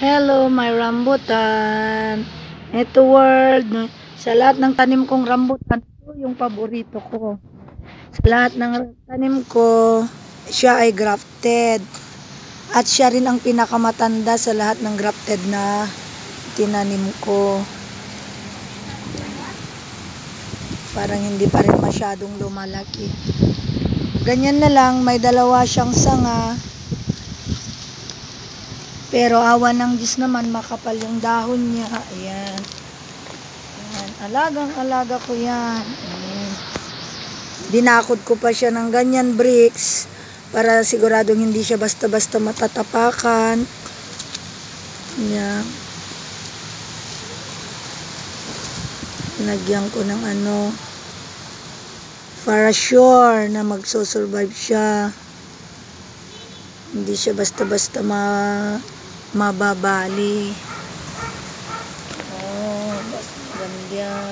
Hello, my rambutan. Ito world. Sa lahat ng tanim kong rambutan, ito yung paborito ko. Sa lahat ng tanim ko, siya ay grafted. At siya rin ang pinakamatanda sa lahat ng grafted na tinanim ko. Parang hindi pa rin masyadong lumalaki. Ganyan na lang, may dalawa siyang sanga. Pero awa ng Diyos naman, makapal yung dahon niya. Ayan. Ayan. Alagang-alaga ko yan. Ayan. Dinakod ko pa siya ng ganyan bricks para siguradong hindi siya basta-basta matatapakan. Ayan. Lagyan ko ng para sure na magsosurvive siya. Hindi siya basta-basta mababali. Oh, ganda.